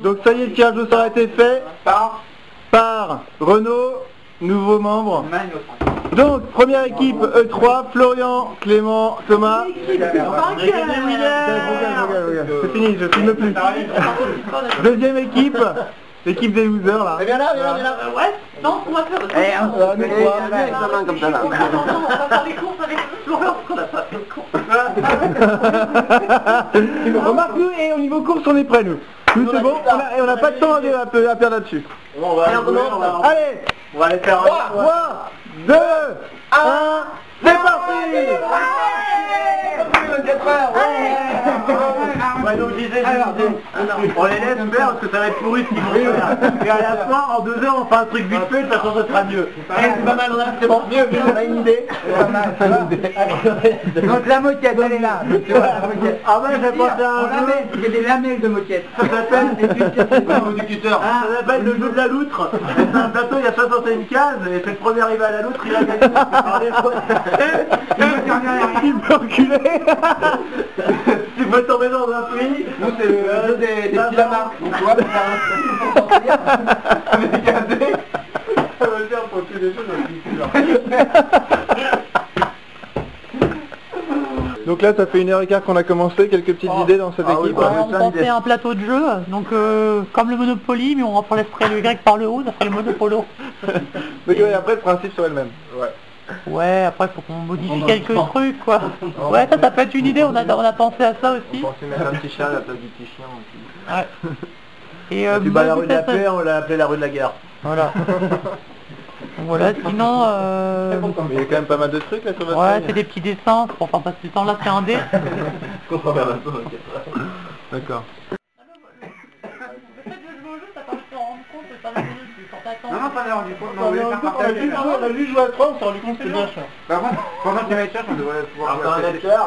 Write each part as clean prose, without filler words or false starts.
Donc ça y est, le tirage au sort a été fait par Renaud, nouveau membre. Donc, première équipe E3, Florian, Clément, Thomas. C'est fini, je filme plus. Deuxième équipe, l'équipe des losers là. Viens là. Ouais, non, on va faire comme ça là. on va faire des courses avec Florian, parce qu'on n'a pas fait de courses. Remarque nous, et au niveau course on est prêts nous. Nous c'est bon, on n'a pas de temps à perdre là-dessus. Allez, On va aller faire 3, 2, 1, c'est parti. Ouais, donc je disais, on les laisse faire parce que ça va être pourri ce qu'ils vont faire. Et à la fin, en 2 heures, on fait un truc vite fait, de toute façon ça sera mieux. C'est pas mal, c'est bon, mieux, on a une idée. Donc la moquette, elle est là. Ah ouais, j'ai pensé à un jeu. Il y a des lamelles de moquette. Ça s'appelle ça s'appelle le jeu de la loutre. C'est un plateau, il y a 61 cases, et c'est le premier arrivé à la loutre, il a gagné. Il peut reculer. Tu peux tomber dans un puits. Nous c'est le jeu des petits lamarques. Donc tu vois, avec un dé. Ça veut dire pour tuer des choses dans Donc là ça fait 1h15 qu'on a commencé, quelques petites idées dans cette équipe. Ouais, on pensait à un plateau de jeu, donc comme le Monopoly, mais on reprend le Y par le haut, ça fait le Monopolo. Donc ouais, après le principe serait le même. Ouais, après faut qu'on modifie quelques trucs quoi. Ouais, ça peut être une idée, on a pensé à ça aussi. On pensait mettre un petit chat à la place du petit chien aussi. Ouais. Et tu bats la rue de la paix, on l'a appelé la rue de la guerre. Voilà. Voilà, sinon Il y a quand même pas mal de trucs là sur votre ouais, feuille. c'est des petits dessins pour faire passer le temps, là c'est un dé. D'accord. Non, pas l'air du coup. On a juste joué à 3, on s'est rendu compte que c'était bien chiant. Par contre, pendant qu'il y avait cherche, on devrait pouvoir... Alors t'as un acteur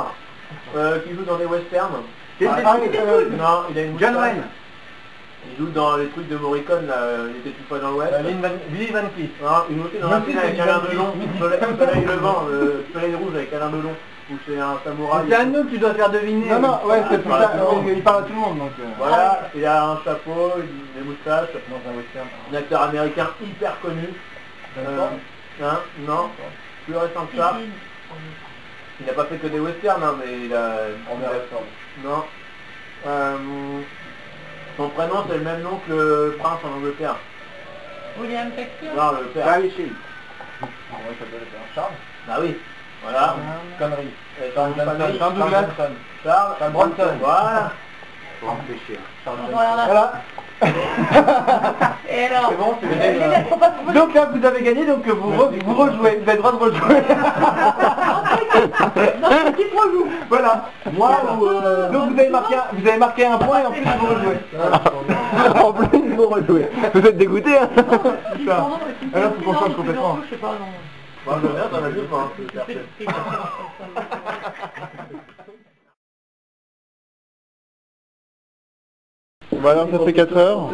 qui joue dans des westerns. Non, il a une... John Wayne. Il joue dans les trucs de Morricone, là, il était une fois dans l'Ouest. Billy Van Cleef. Il montait dans un film avec Alain Delon, soleil levant, soleil rouge avec Alain Delon, où c'est un samouraï. C'est à nous que tu dois faire deviner. Non, ouais, c'est plus ça, il parle à tout le monde donc... Voilà, il a un chapeau, des moustaches, un acteur américain hyper connu. Non, plus récent que ça. Il n'a pas fait que des westerns, hein, mais il a... Non. Son prénom c'est le même nom que le prince en Angleterre. William Shakespeare. Non, le père. Charlie Sheen. Comment il s'appelle le père? Charles. Ah oui. Voilà. Connerie. Charles Douglas. Charles Bronson. Voilà. Faut réfléchir. Voilà. Et alors C'est bon, c'est donc là vous avez gagné, donc vous rejouez, vous avez le droit de rejouer. Qui rejoue? Voilà. Moi donc vous avez marqué un point et en plus vous rejouez. En plus vous rejouez. Vous êtes dégoûté hein. Alors faut qu'on change complètement. Je sais pas, non. Moi je viens, t'en as deux pas. Bah alors ça fait 4 heures.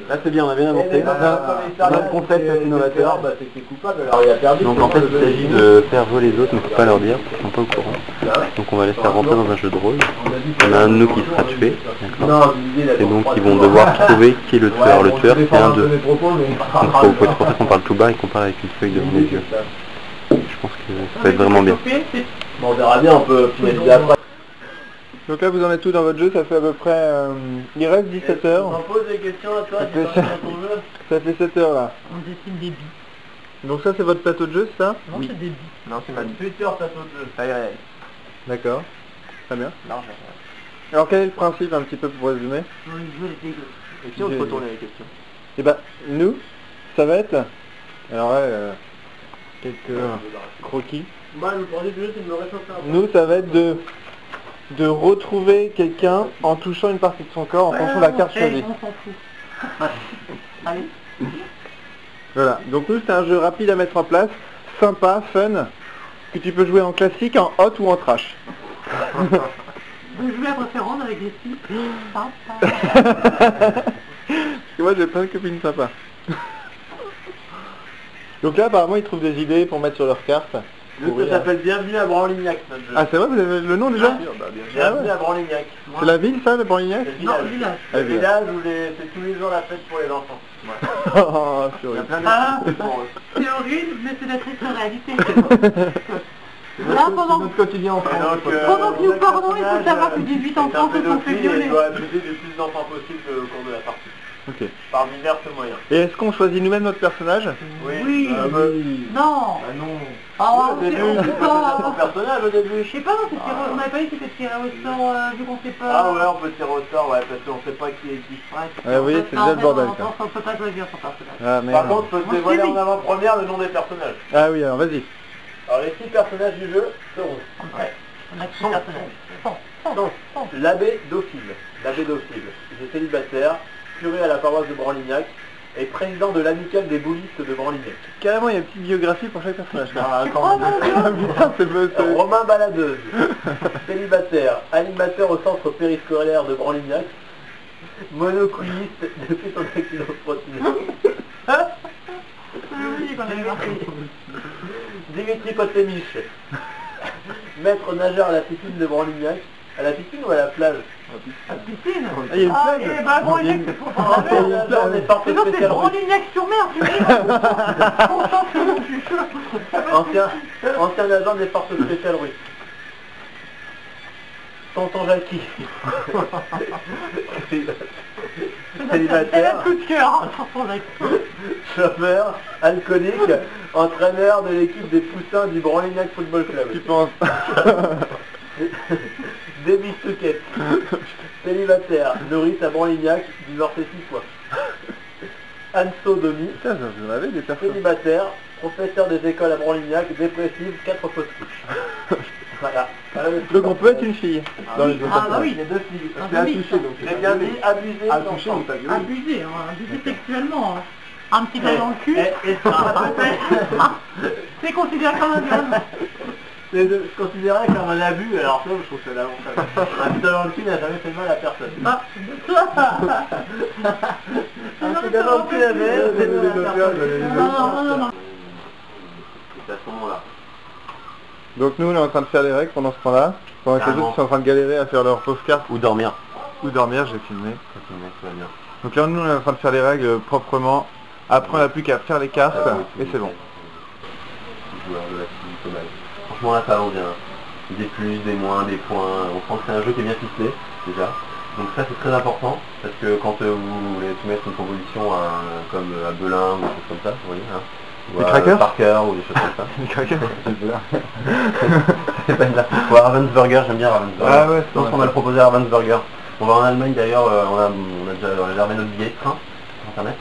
Là c'est bien, on a bien avancé. On a un concept innovateur, c'est qui est coupable, alors il a perdu. Donc en fait il s'agit de faire jouer les autres mais faut pas leur dire, parce qu'ils sont pas au courant. Donc on va les faire rentrer dans un jeu de rôle. On a un de nous qui sera tué, d'accord. Et donc ils vont devoir trouver qui est le tueur. Le tueur c'est un d'eux. Donc faut être pour ça qu'on parle tout bas et qu'on parle avec une feuille devant les yeux. Je pense que ça va être vraiment bien. Bon, on verra bien, on peut finaliser après. Donc là vous en êtes tout dans votre jeu, ça fait à peu près... il reste 17 heures. On pose des questions à toi, ça fait 7 heures là. On dessine des billes. Donc ça c'est votre plateau de jeu, c'est ça? Non, c'est des billes. Non, c'est ma Twitter plateau de jeu. Ça y est. D'accord. Très bien. Non, alors quel est le principe un petit peu pour résumer? et si on se retournait les questions? Eh ben, nous, ça va être... Alors là, quelques croquis. Bah, le principe du jeu, c'est de me réchauffer un peu. Nous, ça va être de retrouver quelqu'un en touchant une partie de son corps en fonction de la carte choisie. On s'en fout. Allez. Voilà, donc nous c'est un jeu rapide à mettre en place, sympa, fun, que tu peux jouer en classique, en hot ou en trash. Je jouer à préférence avec des filles sympas. Parce que moi j'ai plein de copines sympas. Donc là apparemment ils trouvent des idées pour mettre sur leur carte. Ça s'appelle Bienvenue à Branlignac, notre jeu. Ah c'est vrai, vous avez le nom déjà? Bienvenue à Branlignac. C'est la ville ça, le Branlignac? Non, le village. Le village où c'est tous les jours la fête pour les enfants. Oh, c'est Il y a horrible. plein de choses pour eux. C'est horrible, mais c'est la triste réalité. Là, pendant notre quotidien en France. pendant que nous parlons, il faut savoir que 18 enfants se sont fait violer. Il doit abuser du plus d'enfants possible au cours de la partie. Ok. Par divers moyens. Et est-ce qu'on choisit nous-mêmes notre personnage? Oui. Non. Ah non. Ah, Au début, on sait pas. ton personnage au début. Je sais pas, on n'avait pas dit que c'était tiré au sort, vu qu'on sait pas... Ah ouais, on peut tirer au sort, ouais, parce qu'on sait pas qui est qui se traque. Ouais, vous voyez, c'est déjà le bordel ça. On peut pas choisir son personnage. Ah Par merde. contre, je peux te dévoiler en avant-première le nom des personnages. Ah oui, alors vas-y. Alors les 6 personnages du jeu seront Ouais. On a 6 personnages. donc l'abbé Dauphine. L'abbé Dauphine, il est célibataire, curé à la paroisse de Branlignac et président de l'amicale des boulistes de Branlignac. Carrément, il y a une petite biographie pour chaque personnage. Ah, attends. Putain, c'est Romain Baladeuse, célibataire, animateur au centre périscolaire de Branlignac, monoculiste depuis son accident sportif. Oui, qu'on avait marqué. Dimitri Potlemich, maître nageur à la piscine de Branlignac. À la piscine ou à la plage? La piscine. Ah, il y a une plage. Eh ben, Branlignac, c'est pour faire la mer. Sinon, c'est Branlignac sur mer, tu vois. Ancien agent des forces spéciales russes. Tonton Jackie. Célibataire. Coup de cœur, Tonton Jackie. Chauffeur, alcoolique, entraîneur de l'équipe des Poussins du Branlignac Football Club. Tu penses? David Souquet, célibataire, nourrice à Branlignac, divorcé 6 fois. Anso Domi, Putain, j'en avais des personnes. célibataire, professeur des écoles à Branlignac, dépressive, 4 fausses couches. Voilà. Donc on peut être une fille dans les jeux. Ah bah oui. Il y a 2 filles. Ah, C'est à oui. toucher donc. J'ai bien dit abusé d'enfants. Abusé, hein, abusé sexuellement. Hein. Un petit doigt dans le cul. C'est considéré comme un viol. C'est considéré comme un abus, alors ça je trouve que c'est l'avantage. Un petit doigt dans le cul n'a jamais fait de mal à personne. Ah, Un petit doigt dans le cul n'a jamais fait de mal à personne. non. C'est à ce moment-là. Donc nous on est en train de faire les règles pendant ce temps-là. Pendant que les autres sont en train de galérer à faire leur pauvre carte. Ou dormir. Ou dormir, j'ai filmé. Ça va bien. Donc là nous on est en train de faire les règles proprement. Après on n'a plus qu'à faire les cartes et c'est bon. Joueur de la team Thomas. Franchement là ça va bien. Des plus, des moins, des points. On sent que c'est un jeu qui est bien ficelé déjà. Donc ça c'est très important parce que quand vous voulez soumettre une proposition comme à Belin ou des choses comme ça, vous voyez, hein, ou Des à crackers Parker ou des choses comme ça. Les craqueurs. C'est pas une blague. Ou à Ravensburger, j'aime bien Ravensburger. Ah ouais, donc on va le proposer à Ravensburger. On va en Allemagne d'ailleurs, on a déjà réservé notre billet de train sur internet.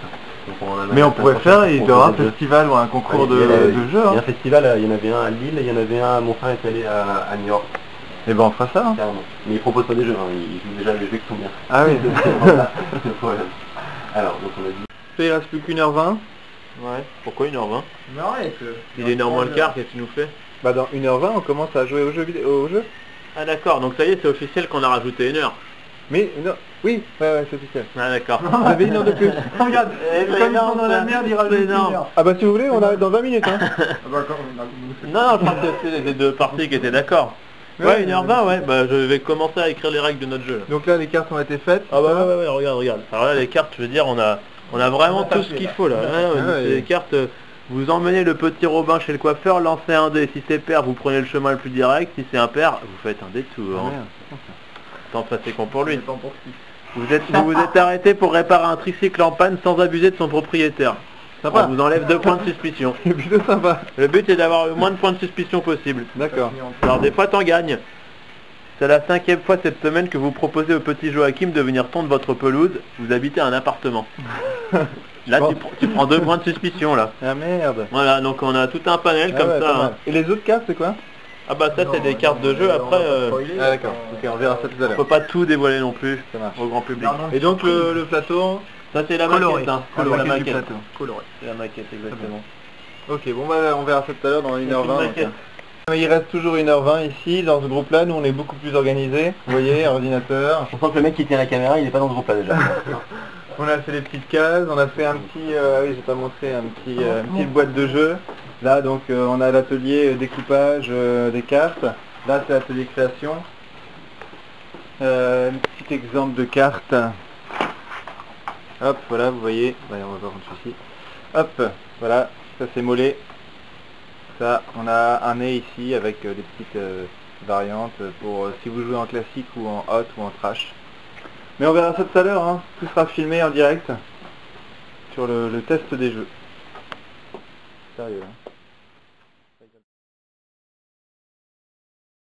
Donc on en Allemagne, Mais on pourrait faire, il doit y avoir un proposer de festival ou un concours jeux. de jeux. Il y a un festival, il y en avait un à Lille, il y en avait un, mon frère est allé à New York. Et ben on fera ça. Hein. Carrément. Mais il propose pas des jeux, hein. Il joue déjà les jeux qui sont bien. Ah oui. Voilà, le problème. Alors, donc on a dit... Il reste plus qu'1h20. Ouais, pourquoi 1h20? Non, Il est 1h moins le quart, qu'est-ce que tu nous fais? Bah dans 1h20 on commence à jouer au jeu. Ah d'accord, donc ça y est, c'est officiel qu'on a rajouté 1 heure. Mais non, oui, ouais, c'est officiel. Ah d'accord. Vous avez 1 heure de plus. Regarde, comme ils sont dans la merde, ils rajoutent une heure. Ah bah si vous voulez, on arrive dans 20 minutes. Hein. Non, je pense que c'est les deux parties qui étaient d'accord. Ouais, 1h20, ouais, bah je vais commencer à écrire les règles de notre jeu. Donc là les cartes ont été faites. Ah bah ouais, regarde. Alors là les cartes, je veux dire, on a vraiment tout ce qu'il faut là. C'est les cartes, vous emmenez le petit Robin chez le coiffeur, lancez un dé. Si c'est pair, vous prenez le chemin le plus direct. Si c'est impair, vous faites un détour. Tant ça c'est con pour lui. Vous vous êtes arrêté pour réparer un tricycle en panne sans abuser de son propriétaire. Sympa. On vous enlève 2 points de suspicion. C'est plutôt sympa. Le but est d'avoir le moins de points de suspicion possible. D'accord. Alors des fois t'en gagnes. C'est la 5e fois cette semaine que vous proposez au petit Joachim de venir tondre votre pelouse. Vous habitez un appartement. Là tu prends 2 points de suspicion là. Ah merde. Voilà, donc on a tout un panel comme ça. Hein. Et les autres cartes c'est quoi? Ah bah ça c'est des cartes de jeu après. Ah d'accord, ok, on verra ça tout à On l'heure. peut pas tout dévoiler non plus Ça marche. au grand public. Et donc le plateau Ça c'est la coloré. maquette. Hein. La C'est la maquette du maquette. plateau. Coloré. C'est la maquette exactement. Ok, bon bah on verra ça tout à l'heure dans 1h20. une maquette. Il reste toujours 1h20 ici, dans ce groupe-là, nous on est beaucoup plus organisés. Vous voyez, ordinateur. On sent que le mec qui tient la caméra, il est pas dans ce groupe là déjà. On a fait les petites cases, on a fait un petit, ah oui j'ai pas montré, une petite boîte de jeu. Là donc on a l'atelier découpage des cartes. Là c'est l'atelier création. Un petit exemple de carte. Hop, voilà, vous voyez. Allez, on va voir celui-ci. Hop, voilà, ça c'est mollet. Ça, on a un nez ici avec des petites variantes pour si vous jouez en classique ou en hot ou en trash. Mais on verra ça tout à l'heure, hein. Tout sera filmé en direct sur le test des jeux. Sérieux, hein.